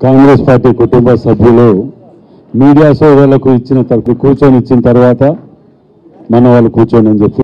Congress party కుటుంబ సభ్యులు media సోదరులకు కూర్చొని ఇచ్చిన తర్వాత మన వాళ్ళు కూర్చొని అని చెప్పి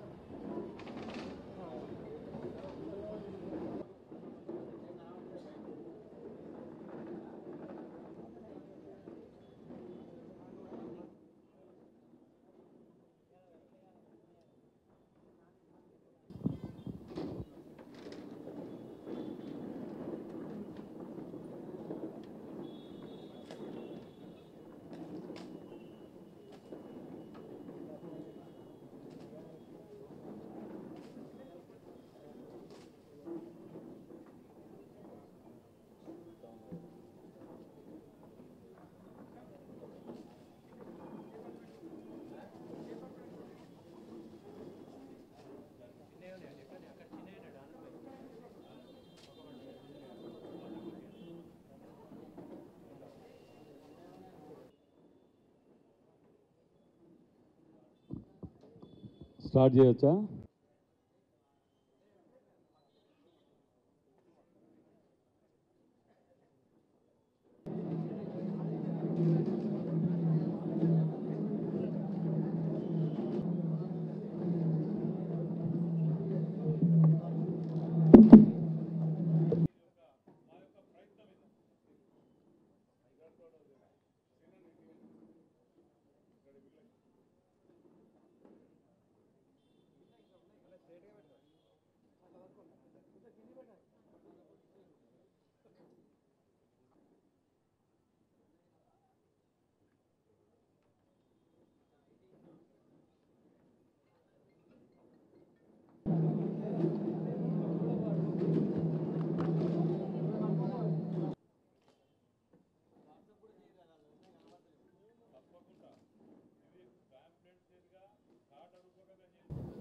స్టార్ట్ చేయొచ్చా?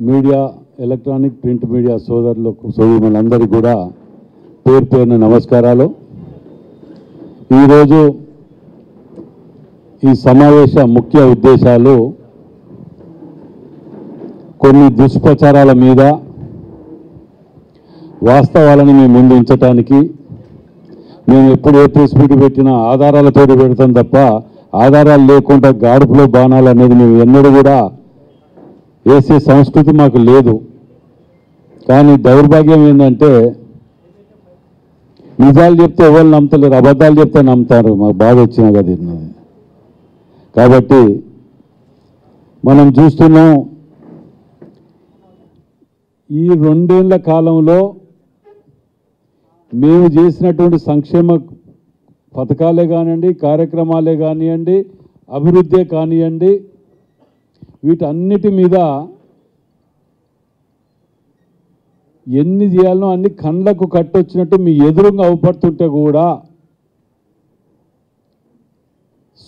మీడియా, ఎలక్ట్రానిక్ ప్రింట్ మీడియా సోదరులందరికీ కూడా పేరు పేరున నమస్కారాలు. ఈరోజు ఈ సమావేశ ముఖ్య ఉద్దేశాలు కొన్ని దుష్ప్రచారాల మీద వాస్తవాలను మేము ముందు ఉంచడానికి. మేము ఎప్పుడు ఏ ప్రెస్ మీట్ పెట్టినా ఆధారాలతో పెడతాం తప్ప ఆధారాలు లేకుండా గాడుపులో బాణాలు అనేది మేము ఎన్నడూ కూడా వేసే సంస్కృతి మాకు లేదు. కానీ దౌర్భాగ్యం ఏంటంటే నిజాలు చెప్తే ఎవరు నమ్మతలేరు, అబద్ధాలు చెప్తే నమ్ముతారు. మాకు బాధ వచ్చినా కదా. కాబట్టి మనం చూస్తున్నాం, ఈ 2 ఏళ్ల కాలంలో మేము చేసినటువంటి సంక్షేమ పథకాలే కానివ్వండి, కార్యక్రమాలే కానివ్వండి, అభివృద్ధి కానివ్వండి, వీటన్నిటి మీద ఎన్ని చేయాలనో అన్ని కండ్లకు కట్టొచ్చినట్టు మీ ఎదురుగా అవపడుతుంటే కూడా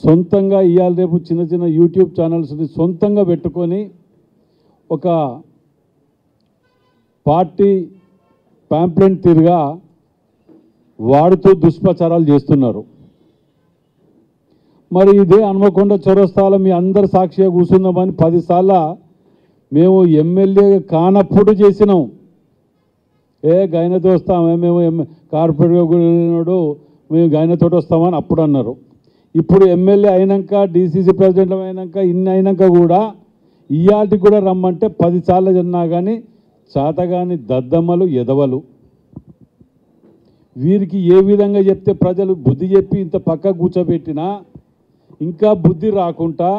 సొంతంగా ఇవాళ రేపు చిన్న చిన్న యూట్యూబ్ ఛానల్స్ని సొంతంగా పెట్టుకొని ఒక పార్టీ ప్యాంప్లెట్ తీరుగా వాడుతూ దుష్ప్రచారాలు చేస్తున్నారు. మరి ఇదే హన్మకొండ చౌరస్తాలో మీ అందరు సాక్షిగా కూర్చుందామని 10 సార్లు మేము ఎమ్మెల్యే కానప్పుడు చేసినాం. గాయనతో వస్తామే, మేము కార్పొరేట్గా కూడినాడు, మేము గాయనతో వస్తామని అప్పుడు అన్నారు. ఇప్పుడు ఎమ్మెల్యే అయినాక, డీసీసీ ప్రెసిడెంట్ అయినాక, ఇన్ని అయినాక కూడా ఇయాటికి కూడా రమ్మంటే 10 సార్లు అన్నా కానీ చాతగాని దద్దమ్మలు ఎదవలు. వీరికి ఏ విధంగా చెప్తే ప్రజలు బుద్ధి చెప్పి ఇంత పక్క కూర్చోబెట్టినా ఇంకా బుద్ధి రాకుండా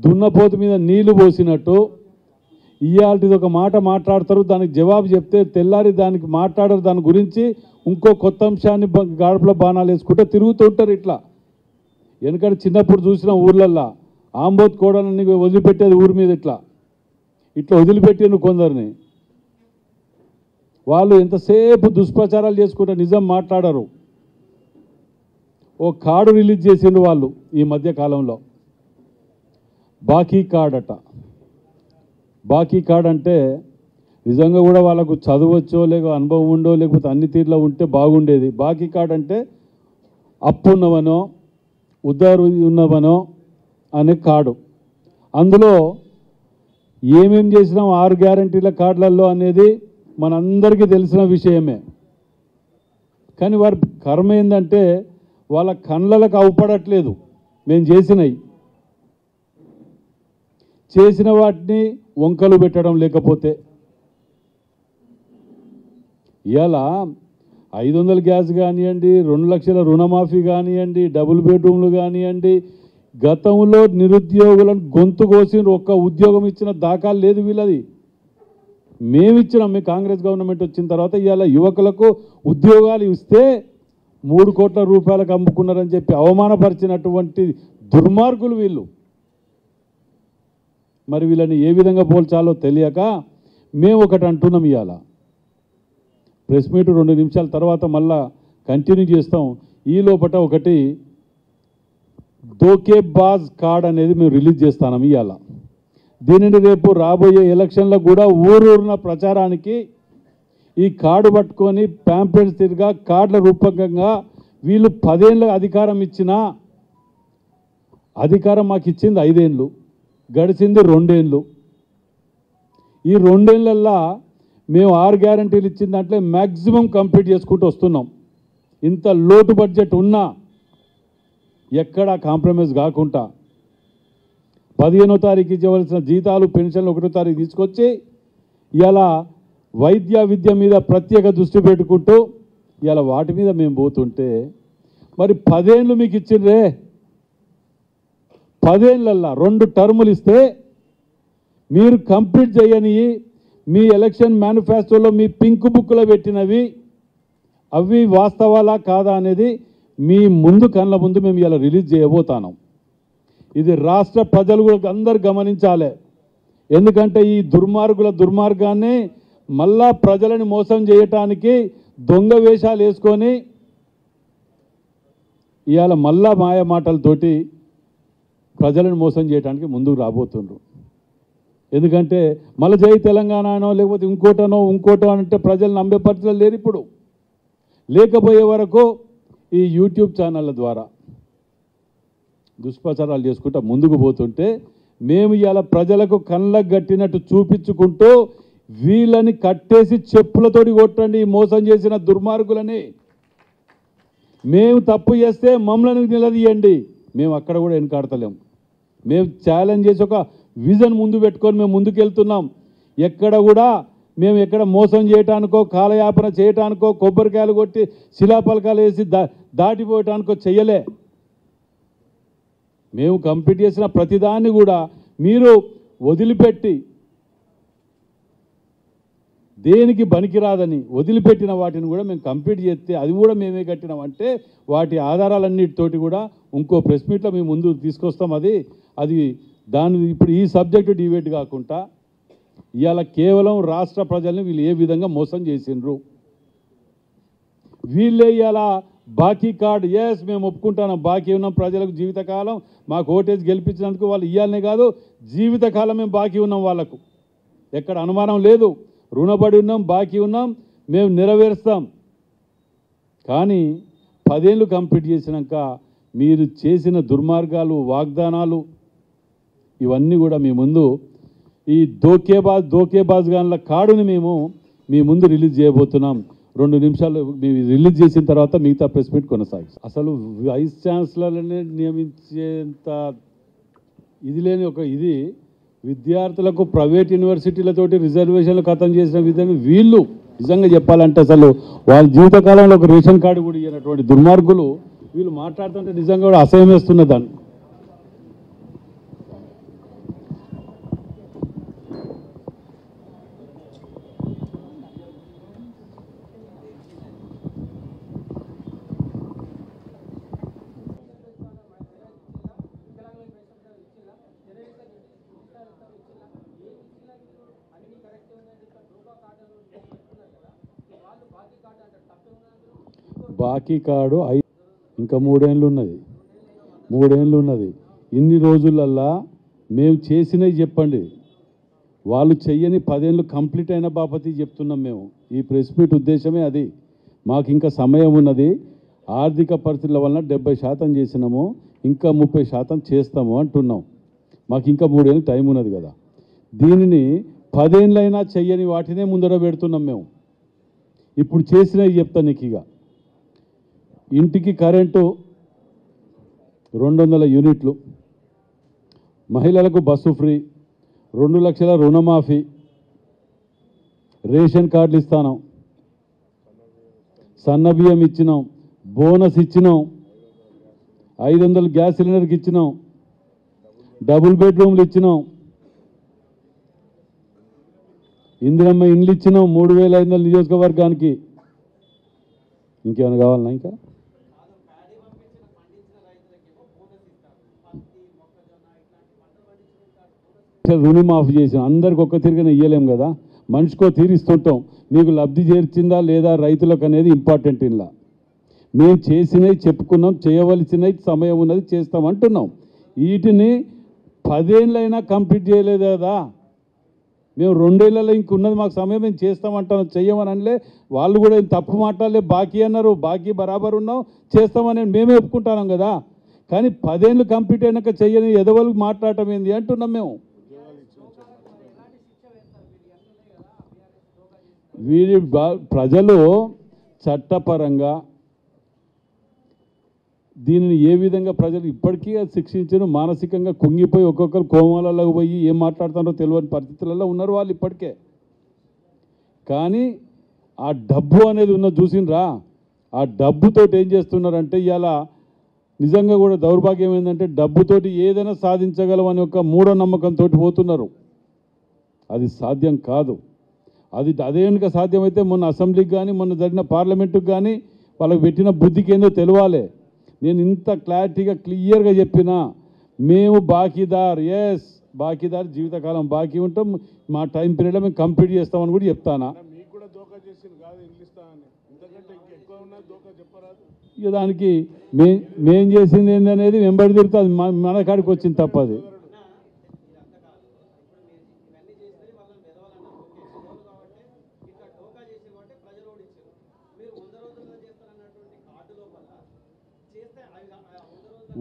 దున్నపోతు మీద నీళ్లు పోసినట్టు ఇయాల్టిది ఒక మాట మాట్లాడతారు, దానికి జవాబు చెప్తే తెల్లారి దానికి మాట్లాడరు. దాని గురించి ఇంకో కొత్త అంశాన్ని గాడుపులో బాణాలు వేసుకుంటే తిరుగుతూ ఉంటారు. ఇట్లా ఎందుకంటే చిన్నప్పుడు చూసిన ఊర్లల్లో ఆంబోత్ కోడలని వదిలిపెట్టేది ఊరి మీద ఇట్లా వదిలిపెట్టిన కొందరిని. వాళ్ళు ఎంతసేపు దుష్ప్రచారాలు చేసుకుంటే నిజం మాట్లాడరు. ఓ కార్డు రిలీజ్ చేసిండు వాళ్ళు ఈ మధ్య కాలంలో, బాకీ కార్డ్ అట. బాకీ కార్డ్ అంటే నిజంగా కూడా వాళ్ళకు చదవచ్చో లేక అనుభవం ఉండో లేకపోతే అన్ని తీరులో ఉంటే బాగుండేది. బాకీ కార్డ్ అంటే అప్పు ఉన్నవనో ఉదారు ఉన్నవనో అనే కార్డు. అందులో ఏమేం చేసినాం 6 గ్యారంటీల కార్డులలో అనేది మనందరికీ తెలిసిన విషయమే. కానీ వారి కర్మ ఏంటంటే వాళ్ళ కళ్ళలకు అవుపడట్లేదు. మేము చేసిన వాటిని వంకలు పెట్టడం, లేకపోతే ఇలా 500 గ్యాస్ కానివ్వండి, 2 లక్షల రుణమాఫీ కానివ్వండి, డబుల్ బెడ్రూమ్లు కానివ్వండి, గతంలో నిరుద్యోగులను గొంతు కోసి ఒక్క ఉద్యోగం ఇచ్చిన దాఖలు లేదు వీళ్ళది. మేమిచ్చినాం. మీ కాంగ్రెస్ గవర్నమెంట్ వచ్చిన తర్వాత ఇవాళ యువకులకు ఉద్యోగాలు ఇస్తే 3 కోట్ల రూపాయలకు అమ్ముకున్నారని చెప్పి అవమానపరిచినటువంటి దుర్మార్గులు వీళ్ళు. మరి వీళ్ళని ఏ విధంగా పోల్చాలో తెలియక మేము ఒకటి అంటున్నాం. ఇవాళ ప్రెస్ మీట్ 2 నిమిషాల తర్వాత మళ్ళా కంటిన్యూ చేస్తాం. ఈ లోపల ఒకటి దోకేబాజ్ కార్డ్ అనేది మేము రిలీజ్ చేస్తాం ఇవాళ. దీనిని రేపు రాబోయే ఎలక్షన్లో కూడా ఊరూరున ప్రచారానికి ఈ కార్డు పట్టుకొని ప్యాంప్లెట్స్ తిరిగా కార్డుల రూపకంగా వీళ్ళు 10 ఏళ్ళ అధికారం ఇచ్చినా, అధికారం మాకు ఇచ్చింది 5 ఏళ్ళు, గడిచింది 2 ఏళ్ళు. ఈ 2 ఏళ్ళల్లో మేము 6 గ్యారంటీలు ఇచ్చిన దాంట్లో మ్యాక్సిమం కంప్లీట్ చేసుకుంటూ వస్తున్నాం. ఇంత లోటు బడ్జెట్ ఉన్నా ఎక్కడా కాంప్రమైజ్ కాకుండా 15వ తారీఖు ఇవ్వవలసిన జీతాలు, పెన్షన్లు 1వ తారీఖు తీసుకొచ్చి ఇలా వైద్య విద్య మీద ప్రత్యేక దృష్టి పెట్టుకుంటూ ఇలా వాటి మీద మేము పోతుంటే, మరి 10 ఏళ్ళు మీకు ఇచ్చిండ్రే, 10 ఏళ్ళల్లో 2 టర్ములు ఇస్తే మీరు కంప్లీట్ చేయని మీ ఎలక్షన్ మేనిఫెస్టోలో మీ పింక్ బుక్లో పెట్టినవి అవి వాస్తవాలా కాదా అనేది మీ ముందు కళ్ళ ముందు మేము ఇలా రిలీజ్ చేయబోతున్నాం. ఇది రాష్ట్ర ప్రజలు కూడా అందరు గమనించాలి. ఎందుకంటే ఈ దుర్మార్గాన్ని మళ్ళా ప్రజలను మోసం చేయటానికి దొంగ వేషాలు వేసుకొని ఇవాళ మళ్ళా మాయ మాటలతోటి ప్రజలను మోసం చేయడానికి ముందుకు రాబోతుండ్రు. ఎందుకంటే మళ్ళీ జై తెలంగాణనో లేకపోతే ఇంకోటో అంటే ప్రజలు నమ్మే పరిస్థితులు లేరు. ఇప్పుడు లేకపోయే వరకు ఈ యూట్యూబ్ ఛానళ్ళ ద్వారా దుష్ప్రచారాలు చేసుకుంటూ ముందుకు పోతుంటే మేము ఇవాళ ప్రజలకు కళ్ళకు గట్టినట్టు చూపించుకుంటూ వీళ్ళని కట్టేసి చెప్పులతోటి కొట్టండి, మోసం చేసిన దుర్మార్గులని. మేము తప్పు చేస్తే మమ్మల్ని నిలదీయండి, మేము అక్కడ కూడా వెనకాడతలేం. మేము ఛాలెంజ్ చేసి ఒక విజన్ ముందు పెట్టుకొని మేము ముందుకెళ్తున్నాం. ఎక్కడ కూడా మేము ఎక్కడ మోసం చేయటానికో, కాలయాపన చేయటానికో, కొబ్బరికాయలు కొట్టి శిలాపలకాలు వేసి దాటిపోయటానికో చెయ్యలే. మేము కంప్లీట్ చేసిన ప్రతిదాన్ని కూడా మీరు వదిలిపెట్టి, దేనికి పనికిరాదని వదిలిపెట్టిన వాటిని కూడా మేము కంప్లీట్ చేస్తే అది కూడా మేమే కట్టినామంటే వాటి ఆధారాలన్నిటితోటి కూడా ఇంకో ప్రెస్ మీట్లో మేము ముందు తీసుకొస్తాం. అది దాని ఇప్పుడు ఈ సబ్జెక్టు డిబేట్ కాకుండా ఇవాళ కేవలం రాష్ట్ర ప్రజల్ని వీళ్ళు ఏ విధంగా మోసం చేసిండ్రు. వీళ్ళే ఇవాళ బాకీ కార్డు, ఎస్ మేము ఒప్పుకుంటాం, బాకీ ఉన్నాం ప్రజలకు జీవితకాలం, మాకు ఓటేజ్ గెలిపించినందుకు వాళ్ళు ఇవ్వాలనే కాదు, జీవితకాలం మేము బాకీ ఉన్నాం వాళ్ళకు, ఎక్కడ అనుమానం లేదు. రుణపడి ఉన్నాం, బాకీ ఉన్నాం, మేము నెరవేరుస్తాం. కానీ 10 ఏళ్ళు కంప్లీట్ చేసినాక మీరు చేసిన దుర్మార్గాలు, వాగ్దానాలు ఇవన్నీ కూడా మీ ముందు ఈ దోకేబాజ్ గాన్ల కార్డుని మేము మీ ముందు రిలీజ్ చేయబోతున్నాం. 2 నిమిషాలు రిలీజ్ చేసిన తర్వాత మిగతా ప్రెస్ మీట్ కొనసాగిస్తాం. అసలు వైస్ ఛాన్సలర్ని నియమించేంత ఇది లేని ఒక ఇది విద్యార్థులకు ప్రైవేట్ యూనివర్సిటీలతోటి రిజర్వేషన్లు ఖతం చేసిన విధంగా వీళ్ళు నిజంగా చెప్పాలంటే అసలు వాళ్ళ జీవితకాలంలో ఒక రేషన్ కార్డు కూడా ఇవ్వనటువంటి దుర్మార్గులు వీళ్ళు మాట్లాడుతుంటే నిజంగా కూడా అసహ్యం వేస్తున్న దాన్ని. బాకీ కార్డు ఇంకా 3 ఏళ్ళు ఉన్నది. ఇన్ని రోజులల్లా మేము చేసినవి చెప్పండి, వాళ్ళు చెయ్యని 10 ఏళ్ళు కంప్లీట్ అయిన బాపతి చెప్తున్నాం మేము. ఈ ప్రెస్ మీట్ ఉద్దేశమే అది. మాకు ఇంకా సమయం ఉన్నది. ఆర్థిక పరిస్థితుల వలన 70% చేసినాము, ఇంకా 30% చేస్తాము అంటున్నాం. మాకు ఇంకా 3 ఏళ్ళు టైం ఉన్నది కదా. దీనిని 10 ఏళ్ళైనా చెయ్యని వాటినే ముందర పెడుతున్నాం మేము. ఇప్పుడు చేసినవి చెప్తా నీకు. ఇక ఇంటికి కరెంటు 200 యూనిట్లు, మహిళలకు బస్సు ఫ్రీ, 2 లక్షల రుణమాఫీ, రేషన్ కార్డులు ఇస్తాను, సన్నబియ్యం ఇచ్చినాం, బోనస్ ఇచ్చినాం, 500 గ్యాస్ సిలిండర్కి ఇచ్చినాం, డబుల్ బెడ్రూమ్లు ఇచ్చినాం, ఇందిరమ్మ ఇండ్లు ఇచ్చినాం 3500 నియోజకవర్గానికి. ఇంకేమైనా కావాలన్నా? ఇంకా రుణమాఫీ చేసిన అందరికి ఒక్క తిరిగిన ఇయ్యలేం కదా, మనిషికో తీరిస్తుంటాం. మీకు లబ్ధి చేర్చిందా లేదా రైతులకు అనేది ఇంపార్టెంట్. ఇలా మేము చేసినవి చెప్పుకున్నాం, చేయవలసినవి సమయం ఉన్నది చేస్తామంటున్నాం. వీటిని 10 ఏళ్ళైనా కంప్లీట్ చేయలేదు కదా. మేము 2 ఏళ్ళలో ఇంకున్నది మాకు సమయం, మేము చేస్తామంటాం, చెయ్యమని అనలే. వాళ్ళు కూడా ఏం తప్పు మాట్లాడలే, బాకీ అన్నారు, బాకీ బరాబర్ ఉన్నాం, చేస్తామని మేమే ఒప్పుకుంటున్నాం కదా. కానీ 10 ఏళ్ళు కంప్లీట్ అయినాక చెయ్యని ఎదవలకు మాట్లాడటం ఏంది అంటున్నాం మేము. వీరి ప్రజలు చట్టపరంగా దీనిని ఏ విధంగా ప్రజలు ఇప్పటికీ శిక్షించను, మానసికంగా కుంగిపోయి ఒక్కొక్కరు కోమాలకు పోయి ఏం మాట్లాడుతున్నారో తెలియని పరిస్థితులలో ఉన్నారు వాళ్ళు ఇప్పటికే. కానీ ఆ డబ్బు అనేది ఉన్న చూసినరా, ఆ డబ్బుతోటి ఏం చేస్తున్నారంటే ఇలా నిజంగా కూడా దౌర్భాగ్యం ఏంటంటే డబ్బుతోటి ఏదైనా సాధించగలం అని ఒక మూఢనమ్మకంతో పోతున్నారు. అది సాధ్యం కాదు. అదే కనుక సాధ్యమైతే మొన్న అసెంబ్లీకి కానీ మొన్న జరిగిన పార్లమెంటుకు కానీ వాళ్ళకి పెట్టిన బుద్ధికి ఏందో తెలవాలి. నేను ఇంత క్లారిటీగా క్లియర్గా చెప్పినా, మేము బాకీదార్, బాకీదార్, జీవితకాలం బాకీ ఉంటాం, మా టైం పీరియడ్లో మేము కంప్లీట్ చేస్తామని కూడా చెప్తానా. ఇక దానికి మేం చేసింది ఏందనేది వెంబడి తిరుగుతుంది, మన కాడికి వచ్చింది తప్పది.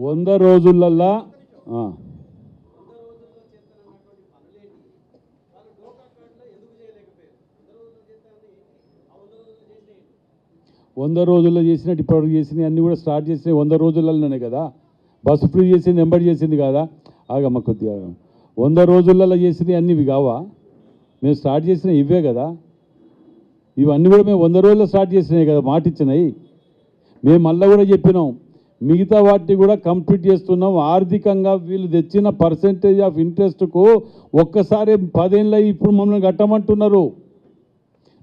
వంద రోజులల్లా చేసినట్టు ఇప్పటివరకు చేసినవి అన్నీ కూడా స్టార్ట్ చేసినవి 100 రోజులలోనే కదా. బస్సు ఫ్రీ చేసింది ఎంబడి చేసింది కాదా. ఆగమ్మ కొద్దిగా, 100 రోజులలో చేసినవి అన్నీ ఇవి కావా? మేము స్టార్ట్ చేసినవి ఇవే కదా. ఇవన్నీ కూడా మేము 100 రోజుల్లో స్టార్ట్ చేసినాయి కదా, మాట ఇచ్చినాయి. మేము మళ్ళీ కూడా చెప్పినాం, మిగతా వాటిని కూడా కంప్లీట్ చేస్తున్నాం. ఆర్థికంగా వీళ్ళు తెచ్చిన పర్సెంటేజ్ ఆఫ్ ఇంట్రెస్ట్కు ఒక్కసారి 10 ఏళ్ళ ఇప్పుడు మమ్మల్ని కట్టమంటున్నారు.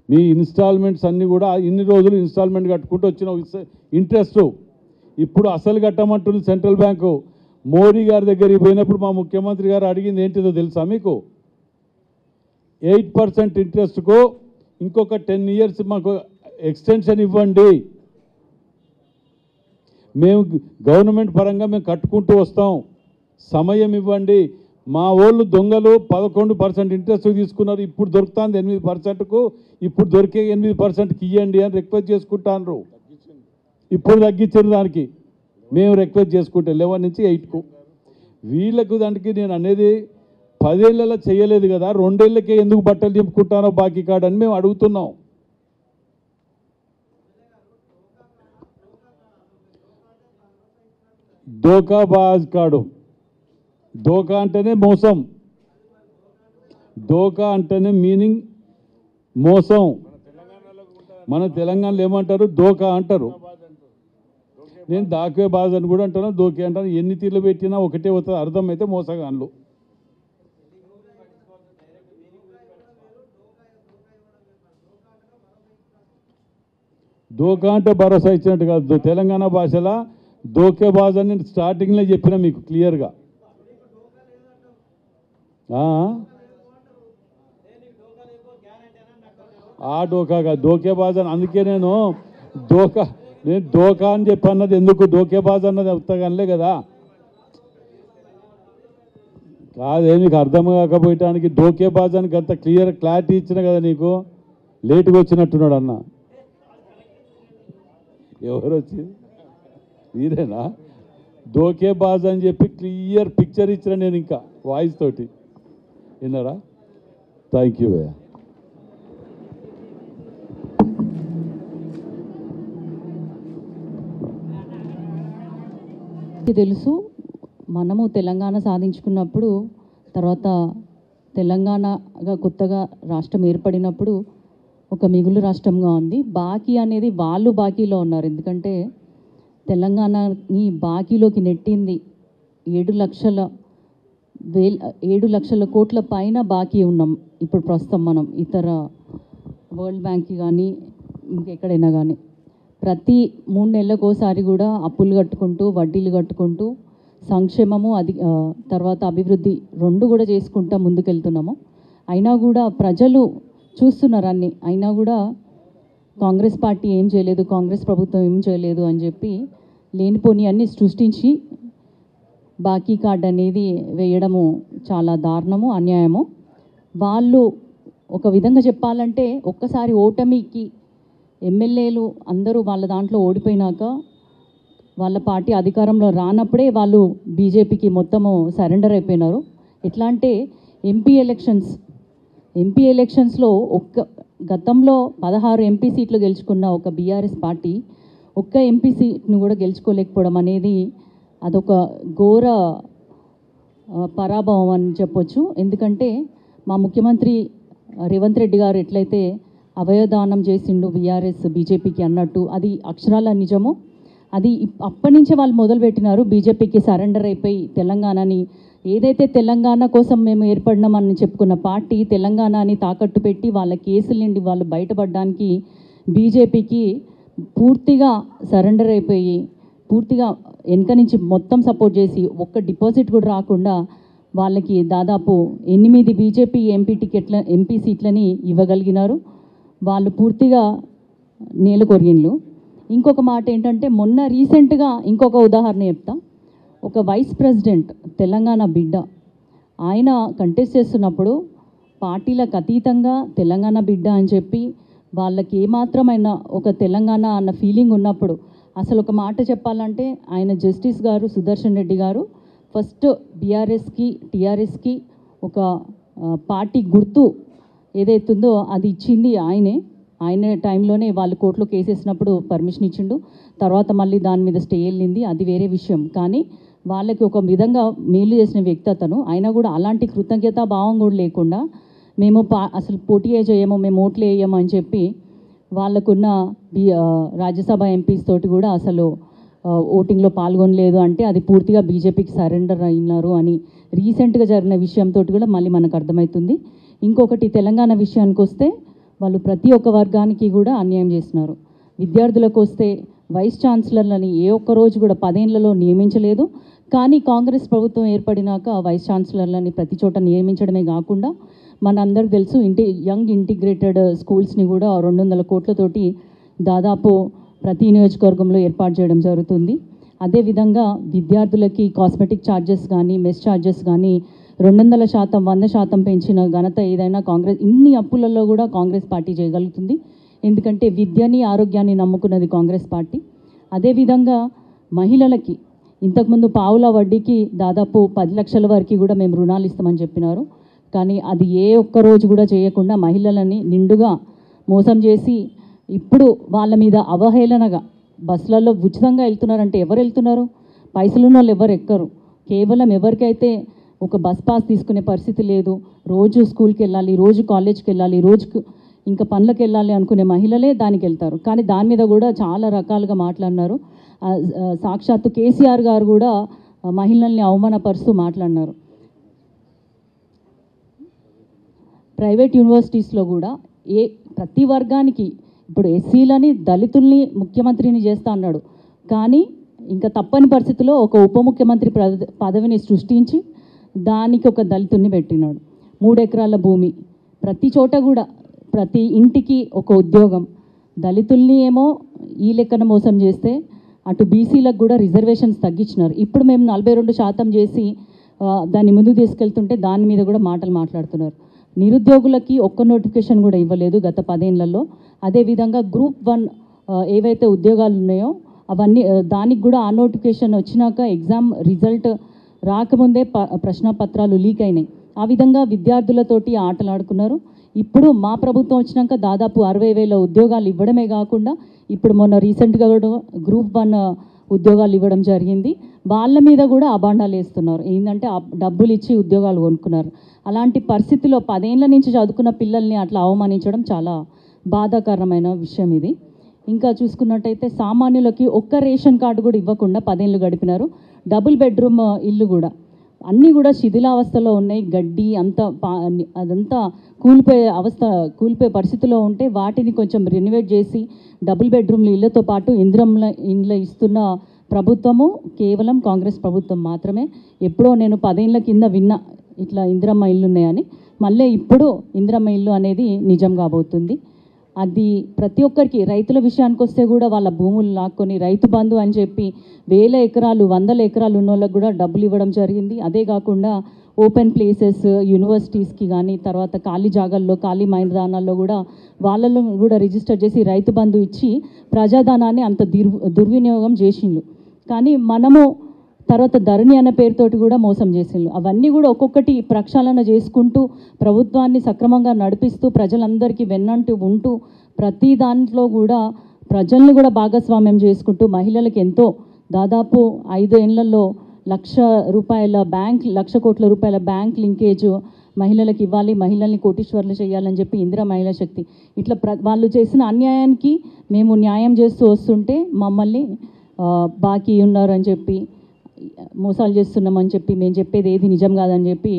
మీ ఇన్స్టాల్మెంట్స్ అన్నీ కూడా ఇన్ని రోజులు ఇన్స్టాల్మెంట్ కట్టుకుంటూ వచ్చిన ఇంట్రెస్ట్ ఇప్పుడు అసలు కట్టమంటుంది సెంట్రల్ బ్యాంకు. మోడీ గారి దగ్గరికి పోయినప్పుడు మా ముఖ్యమంత్రి గారు అడిగింది ఏంటిదో తెలుసా మీకు? 8% ఇంట్రెస్ట్కు ఇంకొక 10 ఇయర్స్ మాకు ఎక్స్టెన్షన్ ఇవ్వండి, మేము గవర్నమెంట్ పరంగా మేము కట్టుకుంటూ వస్తాం, సమయం ఇవ్వండి. మా వాళ్ళు దొంగలు 11% ఇంట్రెస్ట్ తీసుకున్నారు, ఇప్పుడు దొరుకుతుంది 8%కు, ఇప్పుడు దొరికే 8%కి ఇవ్వండి అని రిక్వెస్ట్ చేసుకుంటాను. ఇప్పుడు తగ్గించారు దానికి, మేము రిక్వెస్ట్ చేసుకుంటే 11 నుంచి 8కు. వీళ్ళకు దానికి నేను అనేది 10 ఏళ్ళలో చేయలేదు కదా, 2 ఏళ్ళకే ఎందుకు బట్టలు చింపుకుంటానో బాకీ కాడని మేము అడుగుతున్నాం. దోకాబాజ్ కాడు. దోకా అంటేనే మోసం, దోకా అంటేనే మీనింగ్ మోసం. మన తెలంగాణలో ఏమంటారు? దోకా అంటారు. నేను దాకే బాజ్ అని కూడా అంటాను, దోకే అంటాను. ఎన్ని తీర్లు పెట్టినా ఒకటే అవుతుంది, అర్థమైతే మోసగాన్లు. దోకా అంటే భరోసా ఇచ్చినట్టు కాదు. తెలంగాణ భాషలో దోకే బాజ్ అని స్టార్టింగ్లో చెప్పిన మీకు క్లియర్గా. ఆ డోకా కాదు, దోకే బాజ్ అని. అందుకే నేను దోకా అని చెప్పి అన్నది ఎందుకు, దోకే బాజ్ అన్నది అవుతాగానే కదా. కాదే నీకు అర్థం కాకపోయటానికి డోకే బాజ్ అని అంత క్లియర్ క్లారిటీ ఇచ్చిన కదా నీకు. లేటుగా వచ్చినట్టున్నాడు అన్న. ఎవరు వచ్చి మీరేనా? దోకే బాజ్ అని చెప్పి క్లియర్ పిక్చర్ ఇచ్చిన నేను, ఇంకా వాయిస్ తోటి విన్నారా? థ్యాంక్ యూ భయ్యా. అందరికీ తెలుసు, మనము తెలంగాణ సాధించుకున్నప్పుడు తర్వాత తెలంగాణగా కొత్తగా రాష్ట్రం ఏర్పడినప్పుడు ఒక మిగులు రాష్ట్రంగా ఉంది. బాకీ అనేది వాళ్ళు బాకీలో ఉన్నారు. ఎందుకంటే తెలంగాణని బాకీలోకి నెట్టింది 7 లక్షల కోట్ల పైన బాకీ ఉన్నాం ఇప్పుడు ప్రస్తుతం మనం. ఇతర వరల్డ్ బ్యాంక్ కానీ ఇంకెక్కడైనా కానీ ప్రతి 3 నెలలకోసారి కూడా అప్పులు కట్టుకుంటూ వడ్డీలు కట్టుకుంటూ సంక్షేమము తర్వాత అభివృద్ధి రెండు కూడా చేసుకుంటా ముందుకెళ్తున్నాము. అయినా కూడా ప్రజలు చూస్తున్నారు అన్నీ. అయినా కూడా కాంగ్రెస్ పార్టీ ఏం చేయలేదు, కాంగ్రెస్ ప్రభుత్వం ఏం చేయలేదు అని చెప్పి లేనిపోని అన్నీ సృష్టించి బాకీ కార్డ్ అనేది వేయడము చాలా దారుణము, అన్యాయము. వాళ్ళు ఒక విధంగా చెప్పాలంటే ఒక్కసారి ఓటమికి ఎమ్మెల్యేలు అందరూ వాళ్ళ దాంట్లో ఓడిపోయినాక వాళ్ళ పార్టీ అధికారంలో రానప్పుడే వాళ్ళు బీజేపీకి మొత్తము సరెండర్ అయిపోయినారు. ఎట్లా అంటే ఎంపీ ఎలక్షన్స్లో గతంలో 16 ఎంపీ సీట్లు గెలుచుకున్న ఒక బీఆర్ఎస్ పార్టీ ఒక్క ఎంపీ సీట్ను కూడా గెలుచుకోలేకపోవడం అనేది అదొక ఘోర పరాభవం అని చెప్పొచ్చు. ఎందుకంటే మా ముఖ్యమంత్రి రేవంత్ రెడ్డి గారు ఎట్లయితే అవయదానం చేసిండు బీఆర్ఎస్ బీజేపీకి అన్నట్టు అది అక్షరాల నిజము. అది అప్పటి నుంచే వాళ్ళు మొదలుపెట్టినారు బీజేపీకి సరెండర్ అయిపోయి తెలంగాణని, ఏదైతే తెలంగాణ కోసం మేము ఏర్పడినామని చెప్పుకున్న పార్టీ తెలంగాణని తాకట్టు పెట్టి వాళ్ళ కేసుల నుండి వాళ్ళు బయటపడడానికి బీజేపీకి పూర్తిగా సరెండర్ అయిపోయి పూర్తిగా వెనక నుంచి మొత్తం సపోర్ట్ చేసి ఒక్క డిపాజిట్ కూడా రాకుండా వాళ్ళకి దాదాపు 8 బీజేపీ ఎంపీ సీట్లని ఇవ్వగలిగినారు. వాళ్ళు పూర్తిగా నేలకొరిగిండ్లు. ఇంకొక మాట ఏంటంటే మొన్న రీసెంట్గా ఇంకొక ఉదాహరణ చెప్తా. ఒక వైస్ ప్రెసిడెంట్ తెలంగాణ బిడ్డ ఆయన కంటెస్ట్ చేస్తున్నప్పుడు పార్టీలకు అతీతంగా తెలంగాణ బిడ్డ అని చెప్పి వాళ్ళకి ఏమాత్రమైన ఒక తెలంగాణ అన్న ఫీలింగ్ ఉన్నప్పుడు అసలు ఒక మాట చెప్పాలంటే ఆయన జస్టిస్ గారు సుదర్శన్ రెడ్డి గారు ఫస్ట్ బీఆర్ఎస్కి టీఆర్ఎస్కి ఒక పార్టీ గుర్తు ఏదైతుందో అది ఇచ్చింది ఆయన టైంలోనే వాళ్ళు కోర్టులో కేసేసినప్పుడు పర్మిషన్ ఇచ్చిండు. తర్వాత మళ్ళీ దాని మీద స్టే వెళ్ళింది, అది వేరే విషయం. కానీ వాళ్ళకి ఒక విధంగా మేలు చేసిన వ్యక్తి అతను. అయినా కూడా అలాంటి కృతజ్ఞతా భావం కూడా లేకుండా మేము అసలు పోటీ చేయము, మేము ఓట్లు వేయము అని చెప్పి వాళ్ళకున్న రాజ్యసభ ఎంపీస్ తోటి కూడా అసలు ఓటింగ్లో పాల్గొనలేదు. అంటే అది పూర్తిగా బీజేపీకి సరెండర్ అయినారు అని రీసెంట్గా జరిగిన విషయంతో కూడా మళ్ళీ మనకు అర్థమవుతుంది. ఇంకొకటి తెలంగాణ విషయానికి వస్తే వాళ్ళు ప్రతి ఒక్క వర్గానికి కూడా అన్యాయం చేస్తున్నారు. విద్యార్థులకు వస్తే వైస్ ఛాన్సలర్లని ఏ ఒక్క రోజు కూడా 10 ఏళ్లలో నియమించలేదు. కానీ కాంగ్రెస్ ప్రభుత్వం ఏర్పడినాక వైస్ ఛాన్సలర్లని ప్రతి చోట నియమించడమే కాకుండా మనందరికీ తెలుసు యంగ్ ఇంటిగ్రేటెడ్ స్కూల్స్ని కూడా 200 కోట్లతోటి దాదాపు ప్రతి నియోజకవర్గంలో ఏర్పాటు చేయడం జరుగుతుంది. అదేవిధంగా విద్యార్థులకి కాస్మెటిక్ ఛార్జెస్ కానీ మెస్ ఛార్జెస్ కానీ 200%, 100% పెంచిన ఘనత ఏదైనా కాంగ్రెస్. ఇన్ని అప్పులలో కూడా కాంగ్రెస్ పార్టీ చేయగలుగుతుంది. ఎందుకంటే విద్యని ఆరోగ్యాన్ని నమ్ముకున్నది కాంగ్రెస్ పార్టీ. అదేవిధంగా మహిళలకి ఇంతకుముందు పావుల వడ్డీకి దాదాపు 10 లక్షల వరకు కూడా మేము రుణాలు ఇస్తామని చెప్పినారు. కానీ అది ఏ ఒక్క రోజు కూడా చేయకుండా మహిళలని నిండుగా మోసం చేసి ఇప్పుడు వాళ్ళ మీద అవహేళనగా బస్సులలో ఉచితంగా వెళ్తున్నారంటే ఎవరు వెళ్తున్నారు? పైసలున్న వాళ్ళు ఎవరు ఎక్కరు. కేవలం ఎవరికైతే ఒక బస్ పాస్ తీసుకునే పరిస్థితి లేదు, రోజు స్కూల్కి వెళ్ళాలి, రోజు కాలేజ్కి వెళ్ళాలి, రోజుకు ఇంకా పనులకు వెళ్ళాలి అనుకునే మహిళలే దానికి వెళ్తారు. కానీ దాని మీద కూడా చాలా రకాలుగా మాట్లాడినారు. సాక్షాత్తు కేసీఆర్ గారు కూడా మహిళల్ని అవమానపరుస్తూ మాట్లాడినారు. ప్రైవేట్ యూనివర్సిటీస్లో కూడా ప్రతి వర్గానికి ఇప్పుడు ఎస్సీలని దళితుల్ని ముఖ్యమంత్రిని చేస్తా అన్నాడు. కానీ ఇంకా తప్పని పరిస్థితిలో ఒక ఉప ముఖ్యమంత్రి పదవిని సృష్టించి దానికి ఒక దళితుల్ని పెట్టినాడు. 3 ఎకరాల భూమి, ప్రతి చోట కూడా ప్రతి ఇంటికి ఒక ఉద్యోగం. దళితుల్ని ఏమో ఈ లెక్కన మోసం చేస్తే అటు బీసీలకు కూడా రిజర్వేషన్స్ తగ్గించినారు. ఇప్పుడు మేము 42% చేసి దాన్ని ముందుకు తీసుకెళ్తుంటే దాని మీద కూడా మాటలు మాట్లాడుతున్నారు. నిరుద్యోగులకి ఒక్క నోటిఫికేషన్ కూడా ఇవ్వలేదు గత 10 ఏళ్లలో. అదేవిధంగా గ్రూప్ 1 ఏవైతే ఉద్యోగాలు ఉన్నాయో అవన్నీ దానికి కూడా ఆ నోటిఫికేషన్ వచ్చినాక ఎగ్జామ్ రిజల్ట్ రాకముందే ప్రశ్నపత్రాలు లీక్ అయినాయి. ఆ విధంగా విద్యార్థులతోటి ఆటలాడుకున్నారు. ఇప్పుడు మా ప్రభుత్వం వచ్చినాక దాదాపు 60,000 ఉద్యోగాలు ఇవ్వడమే కాకుండా ఇప్పుడు మొన్న రీసెంట్గా కూడా గ్రూప్ 1 ఉద్యోగాలు ఇవ్వడం జరిగింది. వాళ్ళ మీద కూడా అబాండాలు వేస్తున్నారు. ఏంటంటే డబ్బులు ఇచ్చి ఉద్యోగాలు కొనుక్కున్నారు. అలాంటి పరిస్థితిలో 10 ఏళ్ల నుంచి చదువుకున్న పిల్లల్ని అట్లా అవమానించడం చాలా బాధాకరమైన విషయం ఇది. ఇంకా చూసుకున్నట్టయితే సామాన్యులకి ఒక్క రేషన్ కార్డు కూడా ఇవ్వకుండా 10 ఏళ్ళు గడిపినారు. డబుల్ బెడ్రూమ్ ఇల్లు కూడా అన్నీ కూడా శిథిలావస్థలో ఉన్నాయి. గడ్డి అంతా అదంతా కూలిపోయే పరిస్థితిలో ఉంటే వాటిని కొంచెం రెనోవేట్ చేసి డబుల్ బెడ్రూమ్ల ఇళ్ళతో పాటు ఇండ్ల ఇస్తున్న ప్రభుత్వము కేవలం కాంగ్రెస్ ప్రభుత్వం మాత్రమే. ఎప్పుడో నేను 10 ఏళ్ల కింద విన్నా ఇట్లా ఇందిరమ్మ ఇల్లు ఉన్నాయని. మళ్ళీ ఇప్పుడు ఇందిరమ్మ ఇల్లు అనేది నిజం కాబోతుంది. అది ప్రతి ఒక్కరికి రైతుల విషయానికి వస్తే కూడా వాళ్ళ భూములు లాక్కొని రైతు బంధు అని చెప్పి 1000 ఎకరాలు 100 ఎకరాలు ఉన్న వాళ్ళకి కూడా డబ్బులు ఇవ్వడం జరిగింది. అదే కాకుండా ఓపెన్ ప్లేసెస్ యూనివర్సిటీస్కి కానీ తర్వాత ఖాళీ జాగాల్లో ఖాళీ మైదానాల్లో కూడా వాళ్ళలో కూడా రిజిస్టర్ చేసి రైతు బంధు ఇచ్చి ప్రజాధనాన్ని అంత దుర్వినియోగం చేసిండ్రు. కానీ మనము తర్వాత ధరణి అనే పేరుతోటి కూడా మోసం చేసిండ్రు. అవన్నీ కూడా ఒక్కొక్కటి ప్రక్షాళన చేసుకుంటూ ప్రభుత్వాన్ని సక్రమంగా నడిపిస్తూ ప్రజలందరికీ వెన్నంటి ఉంటూ ప్రతి దాంట్లో కూడా ప్రజల్ని కూడా భాగస్వామ్యం చేసుకుంటూ మహిళలకు ఎంతో దాదాపు 5 ఏళ్లలో 1,00,00 కోట్ల రూపాయల బ్యాంక్ లింకేజ్ మహిళలకు ఇవ్వాలి, మహిళల్ని కోటీశ్వర్లు చేయాలని చెప్పి ఇందిరా మహిళా శక్తి ఇట్లా వాళ్ళు చేసిన అన్యాయానికి మేము న్యాయం చేస్తూ వస్తుంటే మమ్మల్ని బాకీ ఉన్నారని చెప్పి మోసాలు చేస్తున్నామని చెప్పి మేము చెప్పేది ఏది నిజం కాదని చెప్పి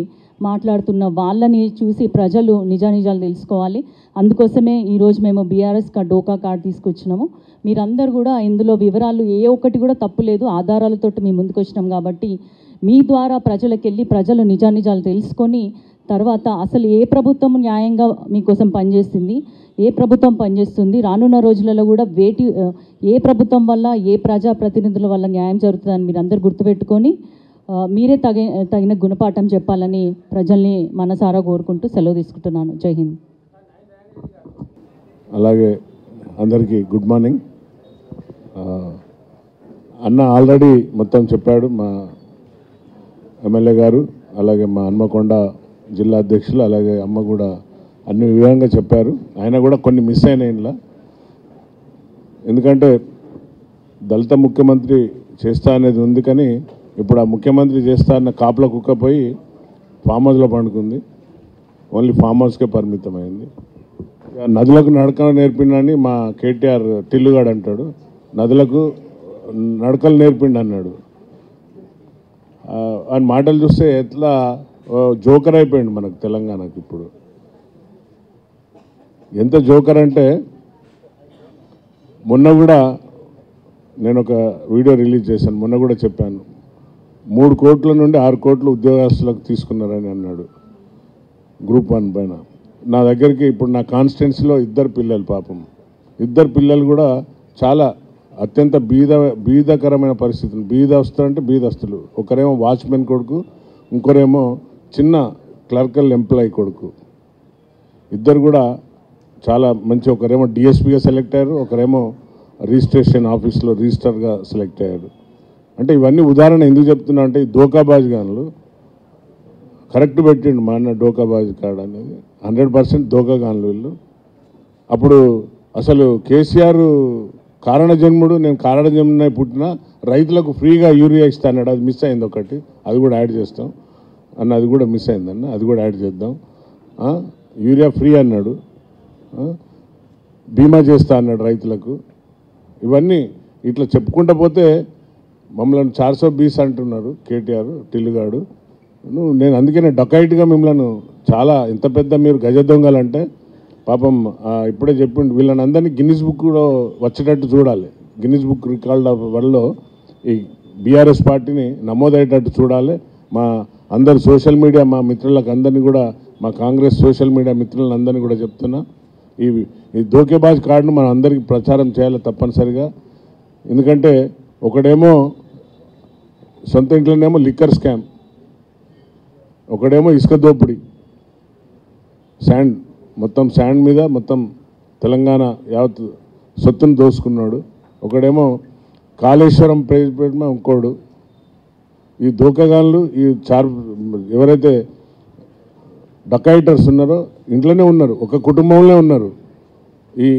మాట్లాడుతున్న వాళ్ళని చూసి ప్రజలు నిజానిజాలు తెలుసుకోవాలి. అందుకోసమే ఈరోజు మేము బీఆర్ఎస్ డోకా కార్డు తీసుకొచ్చినాము. మీరందరూ కూడా ఇందులో వివరాలు ఏ ఒక్కటి కూడా తప్పు లేదు, ఆధారాలతో మేము ముందుకు వచ్చినాం కాబట్టి మీ ద్వారా ప్రజలకు వెళ్ళి ప్రజలు నిజానిజాలు తెలుసుకొని తర్వాత అసలు ఏ ప్రభుత్వం న్యాయంగా మీకోసం పనిచేస్తుంది, ఏ ప్రభుత్వం పనిచేస్తుంది, రానున్న రోజులలో కూడా ఏ ప్రభుత్వం వల్ల ఏ ప్రజాప్రతినిధుల వల్ల న్యాయం జరుగుతుందని మీరు అందరూ గుర్తుపెట్టుకొని మీరే తగిన గుణపాఠం చెప్పాలని ప్రజల్ని మనసారా కోరుకుంటూ సెలవు తీసుకుంటున్నాను. జై హింద్. అలాగే అందరికీ గుడ్ మార్నింగ్. అన్న ఆల్రెడీ మొత్తం చెప్పాడు, మా ఎమ్మెల్యే గారు అలాగే మా హన్మకొండ జిల్లా అధ్యక్షులు అలాగే అమ్మ కూడా అన్ని వివరంగా చెప్పారు. ఆయన కూడా కొన్ని మిస్ అయినాయి ఇంట్లో. ఎందుకంటే దళిత ముఖ్యమంత్రి చేస్తా అనేది ఉంది, కానీ ఇప్పుడు ఆ ముఖ్యమంత్రి చేస్తా అన్న కాపుల కుక్కపోయి ఫామ్ హౌస్లో పండుకుంది. ఓన్లీ ఫామ్ హౌస్కే పరిమితమైంది. నదులకు నడకలు నేర్పిండని మా కేటీఆర్ టిల్లుగాడు అంటాడు, నదులకు నడకలు నేర్పిండి అన్నాడు. ఆయన మాటలు చూస్తే ఎట్లా జోకర్ అయిపోయింది మనకు తెలంగాణకు. ఇప్పుడు ఎంత జోకర్ అంటే మొన్న కూడా నేను ఒక వీడియో రిలీజ్ చేశాను, మొన్న కూడా చెప్పాను, 3 కోట్ల నుండి 6 కోట్లు ఉద్యోగస్తులకు తీసుకున్నారని అన్నాడు గ్రూప్ 1 పైన. నా దగ్గరికి ఇప్పుడు నా కాన్స్టిట్యున్సీలో 2 పిల్లలు, పాపం 2 పిల్లలు కూడా చాలా అత్యంత బీదకరమైన పరిస్థితులు. బీదస్తులు, ఒకరేమో వాచ్మెన్ కొడుకు, ఇంకోరేమో చిన్న క్లర్కల్ ఎంప్లాయీ కొడుకు. 2 కూడా చాలా మంచి, ఒకరేమో డిఎస్పీగా సెలెక్ట్ అయ్యారు, ఒకరేమో రిజిస్ట్రేషన్ ఆఫీస్లో రిజిస్టర్గా సెలెక్ట్ అయ్యారు. అంటే ఇవన్నీ ఉదాహరణ ఎందుకు చెప్తున్నా అంటే, ఈ దోకాబాజ్ గాన్లు కరెక్ట్ పెట్టిండు మా అన్న. డోకాబాజ్ కార్డ్ అనేది 100% దోకాగాన్లు వీళ్ళు. అప్పుడు అసలు కేసీఆర్ కారణ జన్ముడు, నేను కారణ జన్మునై పుట్టిన, రైతులకు ఫ్రీగా యూరియా ఇస్తా అన్నాడు. అది మిస్ అయింది ఒకటి, అది కూడా యాడ్ చేస్తాం అన్న. అది కూడా మిస్ అయిందన్న, అది కూడా యాడ్ చేద్దాం. యూరియా ఫ్రీ అన్నాడు, బీమా చేస్తా అన్నాడు రైతులకు. ఇవన్నీ ఇట్లా చెప్పుకుంటూ పోతే మమ్మల్ని 420 అంటున్నారు కేటీఆర్ టిల్లుగాడు. నేను అందుకనే డొకైట్గా మిమ్మల్ని చాలా, ఇంత పెద్ద మీరు గజ దొంగలంటే పాపం ఇప్పుడే చెప్పిండు, వీళ్ళని అందరినీ గిన్నిస్ బుక్లో వచ్చేటట్టు చూడాలి. గిన్నిస్ బుక్ రికార్డ్ ఆఫ్ వరల్డ్లో ఈ బీఆర్ఎస్ పార్టీని నమోదయ్యేటట్టు చూడాలి. మా అందరు సోషల్ మీడియా మా మిత్రులకు అందరినీ కూడా, మా కాంగ్రెస్ సోషల్ మీడియా మిత్రులను అందరినీ కూడా చెప్తున్నా, ఈ దోకేబాజ్ కార్డును మనం అందరికీ ప్రచారం చేయాలి తప్పనిసరిగా. ఎందుకంటే ఒకడేమో సొంత ఇంట్లోనేమో లిక్కర్ స్కామ్, ఒకడేమో ఇసుక దోపిడీ, మొత్తం శాండ్ మీద మొత్తం తెలంగాణ యావత్ సొత్తును దోసుకున్నాడు. ఒకడేమో కాళేశ్వరం ప్రేమ, ఇంకోడు ఈ దోకగాన్లు, ఈ ఎవరైతే డకాయిటర్స్ ఉన్నారో ఇంట్లోనే ఉన్నారు, ఒక కుటుంబంలో ఉన్నారు.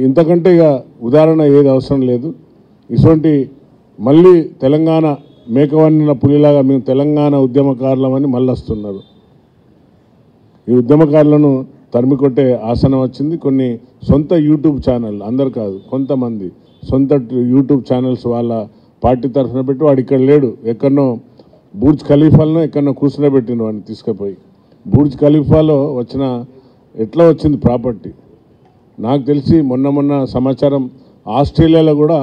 ఇంతకంటే ఇక ఉదాహరణ ఏది అవసరం లేదు. ఇటువంటి మళ్ళీ తెలంగాణ మేకవన్న పులిలాగా మేము తెలంగాణ ఉద్యమకారులమని మళ్ళీ వస్తున్నారు. ఈ ఉద్యమకారులను తరిమికొట్టే ఆసనం వచ్చింది. కొన్ని సొంత యూట్యూబ్ ఛానల్, అందరు కాదు, కొంతమంది సొంత యూట్యూబ్ ఛానల్స్ వాళ్ళ పార్టీ తరఫున పెట్టి, వాడు ఇక్కడ లేడు, ఎక్కడనో బుర్జ్ ఖలీఫాలను ఎక్కడనో కూర్చునబెట్టిన వాడిని తీసుకుపోయి. బుర్జ్ ఖలీఫాలో ఎట్లా వచ్చింది ప్రాపర్టీ నాకు తెలిసి మొన్న సమాచారం ఆస్ట్రేలియాలో కూడా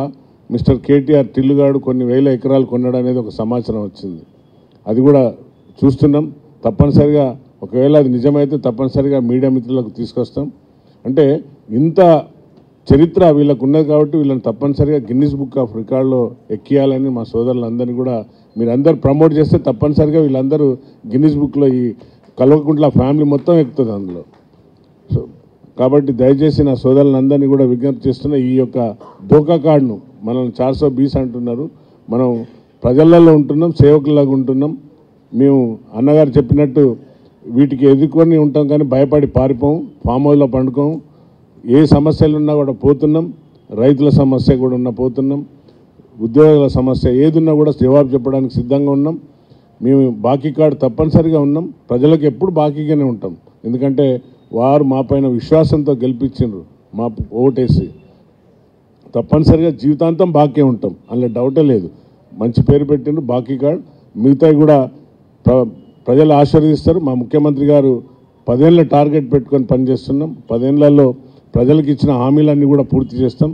మిస్టర్ కేటీఆర్ టిల్లుగాడు కొన్ని వేల ఎకరాలు కొన్నాడు అనేది ఒక సమాచారం వచ్చింది. అది కూడా చూస్తున్నాం. తప్పనిసరిగా ఒకవేళ అది నిజమైతే తప్పనిసరిగా మీడియా మిత్రులకు తీసుకొస్తాం. అంటే ఇంత చరిత్ర వీళ్ళకు ఉన్నది కాబట్టి వీళ్ళని తప్పనిసరిగా గిన్నిస్ బుక్ ఆఫ్ రికార్డులో ఎక్కియాలని మా సోదరులందరినీ కూడా మీరందరూ ప్రమోట్ చేస్తే తప్పనిసరిగా వీళ్ళందరూ గిన్నిస్ బుక్లో ఈ కల్వకుంట్ల ఫ్యామిలీ మొత్తం ఎక్కుతుంది అందులో. సో కాబట్టి దయచేసి నా సోదరులందరినీ కూడా విజ్ఞప్తి చేస్తున్న ఈ యొక్క ధోకా కార్డును మనల్ని 420 అంటున్నారు. మనం ప్రజలలో ఉంటున్నాం, సేవకులాగా ఉంటున్నాం. మేము అన్నగారు చెప్పినట్టు వీటికి ఎదుర్కొని ఉంటాం కానీ భయపడి పారిపోం, ఫామ్ హౌస్లో పండుకోం. ఏ సమస్యలు ఉన్నా కూడా పోతున్నాం. రైతుల సమస్య కూడా ఉన్నా పోతున్నాం. ఉద్యోగుల సమస్య ఏదున్నా కూడా జవాబు చెప్పడానికి సిద్ధంగా ఉన్నాం. మేము బాకీ కార్డు తప్పనిసరిగా ఉన్నాం. ప్రజలకు ఎప్పుడు బాకీగానే ఉంటాం. ఎందుకంటే వారు మా పైన విశ్వాసంతో గెలిపించిండ్రు, మా ఓటేసి. తప్పనిసరిగా జీవితాంతం బాకీ ఉంటాం, అందులో డౌటే లేదు. మంచి పేరు పెట్టిండ్రు, బాకీ కార్డు. మిగతాయి కూడా ప్రజలు ఆశీర్వదిస్తారు. మా ముఖ్యమంత్రి గారు 10 ఏళ్ళ టార్గెట్ పెట్టుకొని పనిచేస్తున్నాం. 10 ఏళ్లలో ప్రజలకు ఇచ్చిన హామీలన్నీ కూడా పూర్తి చేస్తాం.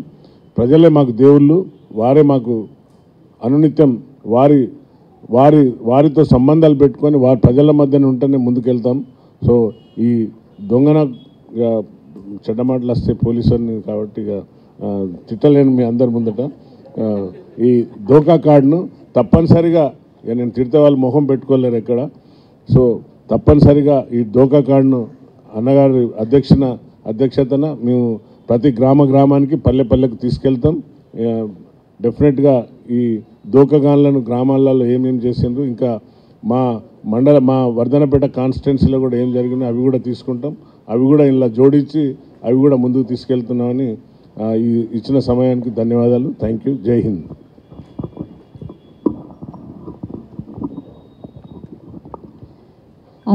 ప్రజలే మాకు దేవుళ్ళు, వారే మాకు అనునిత్యం వారితో సంబంధాలు పెట్టుకొని వారి ప్రజల మధ్యన ఉంటేనే ముందుకెళ్తాం. సో ఈ దొంగన చెడ్డ మాటలు వస్తే పోలీసుని కాబట్టి తిట్టలేను మీ అందరి ముందట. ఈ ధోకా కార్డును తప్పనిసరిగా నేను తిడితే వాళ్ళు మొహం పెట్టుకోలేరు ఎక్కడ. సో తప్పనిసరిగా ఈ ధోకా కార్డును అన్నగారి అధ్యక్షతన మేము ప్రతి గ్రామానికి పల్లెకు తీసుకెళ్తాం. డెఫినెట్గా ఈ ధోకాగాన్లను గ్రామాలలో ఏమేమి చేసిండ్రు, ఇంకా మా వర్ధనపేట కాన్స్టిట్యున్సీలో కూడా ఏం జరిగినా అవి కూడా తీసుకుంటాం. అవి కూడా ఇలా జోడించి అవి కూడా ముందుకు తీసుకెళ్తున్నామని ఈ ఇచ్చిన సమయానికి ధన్యవాదాలు. Thank you. జై హింద్.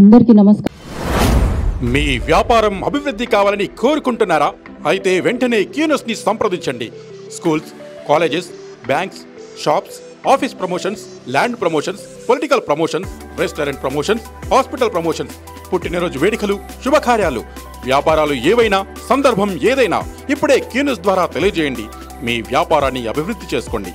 అందరికీ నమస్కారం. మీ వ్యాపారం అభివృద్ధి కావాలని కోరుకుంటున్నారా? అయితే వెంటనే క్యూనస్ని సంప్రదించండి. Schools, colleges, banks, shops, office promotions, land promotions, political promotions, restaurant promotions, hospital promotions, పుట్టినరోజు వేడుకలు, శుభకార్యాలు, వ్యాపారాలు ఏవైనా, సందర్భం ఏదైనా ఇప్పుడే క్యూనస్ ద్వారా తెలియజేయండి. మీ వ్యాపారాన్ని అభివృద్ధి చేసుకోండి.